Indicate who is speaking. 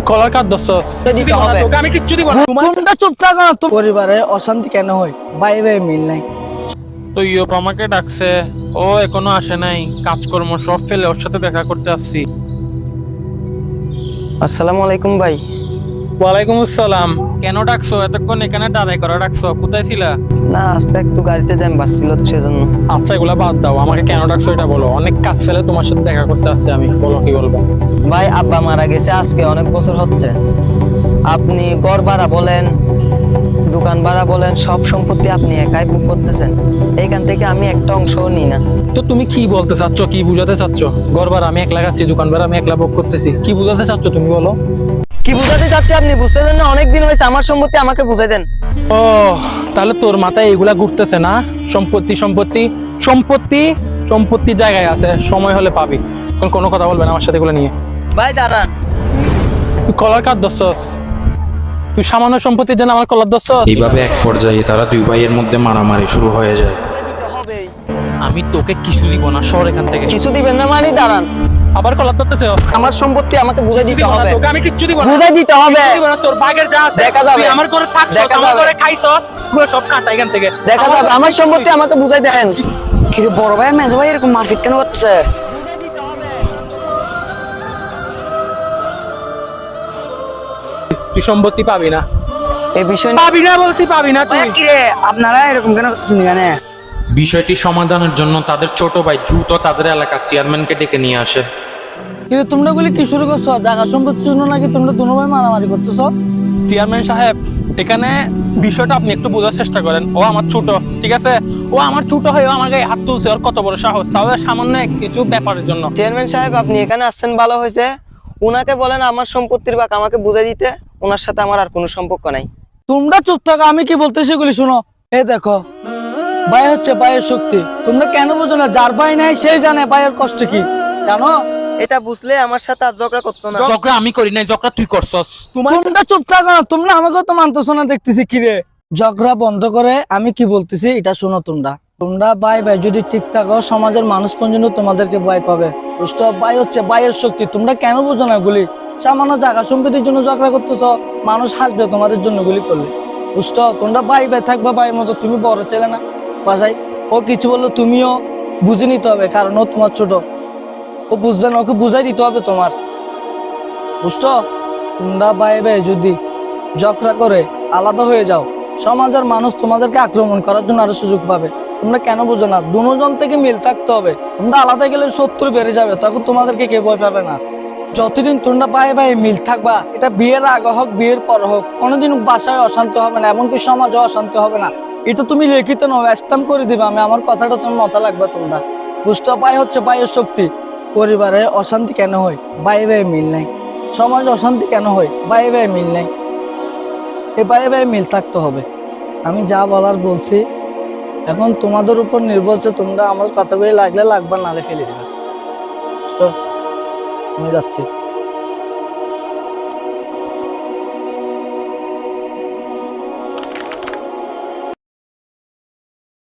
Speaker 1: কলার কাট দছস
Speaker 2: দিতে হবে।
Speaker 1: তোকে আমি কিচ্ছু দিব না।
Speaker 3: তোমরা চুপ থাকো না। পরিবারে অশান্তি কেন হয়? ভাই ভাই মিল নাই।
Speaker 1: তো ইয়োপ আমাকে ডাকছে, ও এখনো আসে নাই। কাজকর্ম সব ফেলে ওর সাথে দেখা করতে আসছি।
Speaker 2: আসসালামু আলাইকুম ভাই।
Speaker 1: ওয়ালাইকুম আসসালাম। কেন ডাকছো? এতক্ষণ এখানে দাঁড়াই করা ডাকছো? কোথায় ছিলা?
Speaker 2: না, আস্তে একটু গাড়িতে জ্যাম বাসছিল তো সেজন্য।
Speaker 1: আচ্ছা এগুলা বাদ দাও, আমাকে কেন ডাকছো এটা বলো। অনেক কাজ ফেলে তোমার সাথে দেখা করতে আসছি আমি, বলো কি বলবো।
Speaker 2: ভাই আব্বা মারা গেছে আজকে অনেক বছর হচ্ছে। আপনি ঘর ভাড়া বলেন, দোকান ভাড়া বলেন, সব সম্পত্তি আপনি একাই বুক করতেছেন। এইখান থেকে আমি একটা অংশও নিই না।
Speaker 1: তো তুমি কি বলতে চাচ্ছ, কি বুঝাতে চাচ্ছ? ঘর ভাড়া আমি একলা খাচ্ছি, দোকান ভাড়া আমি একলা ভোগ করতেছি, কি বুঝাতে চাচ্ছ তুমি বলো।
Speaker 2: কি বুঝাতে চাচ্ছি আপনি বুঝতেছেন না? অনেকদিন হয়েছে, আমার সম্পত্তি আমাকে বুঝাই দেন।
Speaker 1: ও তাহলে তোর মাথায় এগুলা ঘুরতেছে না? সম্পত্তি সম্পত্তি সম্পত্তি সম্পত্তি জায়গায় আছে, সময় হলে পাবি। এখন কোনো কথা বলবে না আমার সাথে এগুলো নিয়ে।
Speaker 2: ভাই দাঁড়ান।
Speaker 1: তুই কলার কাট দছস, তুই সামান্য সম্পত্তির জন্য আমার কলার দছস।
Speaker 4: এইভাবে এক পর্যায়ে তারা দুই ভাইয়ের মধ্যে মারামারি শুরু হয়ে যায়।
Speaker 1: আমি তোকে কিছু দিব না, সর এখান থেকে।
Speaker 2: কিছু দিবেন না মানে? দাঁড়ান।
Speaker 1: আবার কলার ধরতেছে।
Speaker 2: আমার সম্পত্তি আমাকে বুঝাই দিতে হবে।
Speaker 1: তোকে আমি কিচ্ছু দিব না।
Speaker 2: বুঝাই দিতে হবে।
Speaker 1: দিব না, তোর বাগের যা আছে
Speaker 2: দেখা যাবে।
Speaker 1: তুই আমার ঘরে থাকছস,
Speaker 2: দেখা
Speaker 1: আমার
Speaker 2: যাবে।
Speaker 1: ঘরে খাইছস, পুরো সব কাটা এখান থেকে।
Speaker 2: দেখা যাবে। আমার সম্পত্তি আমাকে বুঝাই দেন।
Speaker 3: কিন্তু বড় ভাই মেজো ভাই এরকম মারপিট কেন করতেছে?
Speaker 1: তুই সম্পত্তি পাবি না,
Speaker 2: এই বিষয়
Speaker 1: পাবি না বলছি, পাবি না তুই।
Speaker 3: কি রে আপনারা এরকম কেন করতেছেন এখানে?
Speaker 4: বিষয়টি সমাধানের জন্য তাদের ছোট ভাই দ্রুত তাদের এলাকার চেয়ারম্যানকে ডেকে নিয়ে আসে।
Speaker 3: কিন্তু তোমরা গুলি কি শুরু করছো? জায়গা সম্পত্তির জন্য নাকি তোমরা দুনো ভাই মারামারি করতেছো?
Speaker 1: চেয়ারম্যান সাহেব, এখানে বিষয়টা আপনি একটু বোঝার চেষ্টা করেন। ও আমার ছোট, ঠিক আছে? ও আমার ছোট হয়ে আমার গায়ে হাত তুলছে, ওর কত বড় সাহস, তাও সামান্য কিছু ব্যাপারের জন্য।
Speaker 2: চেয়ারম্যান সাহেব আপনি এখানে আসছেন ভালো হয়েছে। উনাকে বলেন আমার সম্পত্তির ভাগ আমাকে বুঝাই দিতে। ওনার সাথে আমার আর কোনো সম্পর্ক নাই।
Speaker 3: তোমরা চুপ থাকো, আমি কি বলতেছি এগুলি শোনো। এই দেখো, ভাই হচ্ছে ভাইয়ের শক্তি। তোমরা কেন বুঝো না? যার ভাই নাই সেই জানে ভাইয়ের কষ্ট কি, জানো?
Speaker 2: এটা বুঝলে আমার সাথে আর ঝগড়া করতো না।
Speaker 1: ঝগড়া আমি করি নাই, ঝগড়া তুই করছস।
Speaker 3: তোমরা চুপ থাকো না। তোমরা আমাকে তো মানতেছো না, দেখতেছি কি রে। ঝগড়া বন্ধ করে আমি কি বলতেছি এটা শোনো। তোমরা ভাই ভাই যদি ঠিক থাকো, সমাজের মানুষ পর্যন্ত তোমাদেরকে ভয় পাবে। বুঝছো? ভাই হচ্ছে ভাইয়ের শক্তি। তোমরা কেন বুঝো না গুলি? সামান্য জায়গা সম্পত্তির জন্য ঝগড়া করতেছো, মানুষ হাসবে তোমাদের জন্য গুলি করলে। বুঝছো? তোমরা ভাই ভাই থাকবা ভাইয়ের মতো। তুমি বড় ছেলে না বাসায়, ও কিছু বললো তুমিও বুঝে নিতে হবে, কারণ ও তোমার ছোট। ও বুঝবে না, ওকে বুঝাই দিতে হবে তোমার। বুঝছো? তোমরা ভাই ভাই যদি ঝগড়া করে আলাদা হয়ে যাও, সমাজের মানুষ তোমাদেরকে আক্রমণ করার জন্য আরো সুযোগ পাবে। তোমরা কেন বুঝো না? দুজন থেকে মিল থাকতে হবে। তোমরা আলাদা গেলে শত্রু বেড়ে যাবে, তখন তোমাদেরকে কেউ ভয় পাবে না। যতদিন তোমরা ভাই ভাই মিল থাকবা, এটা বিয়ের আগে হোক বিয়ের পর হোক, কোনোদিন বাসায় অশান্তি হবে না, এমনকি সমাজে অশান্তি হবে না। এটা তুমি লিখিত নয়, স্ট্যাম্প করে দিবে। আমার কথাটা তোমার মাথা লাগবে তোমরা। বুঝতে? ভাই হচ্ছে ভাইয়ের শক্তি। পরিবারে অশান্তি কেন হয়? ভাই ভাই মিল নাই। সমাজে অশান্তি কেন হয়? ভাই ভাই মিল নাই। এ ভাই ভাই মিল থাকতে হবে। আমি যা বলার বলছি, এখন তোমাদের উপর নির্ভর যে তোমরা আমার কথাগুলি লাগলে লাগবা, নালে ফেলে দিবে। বুঝতো? আমি যাচ্ছি।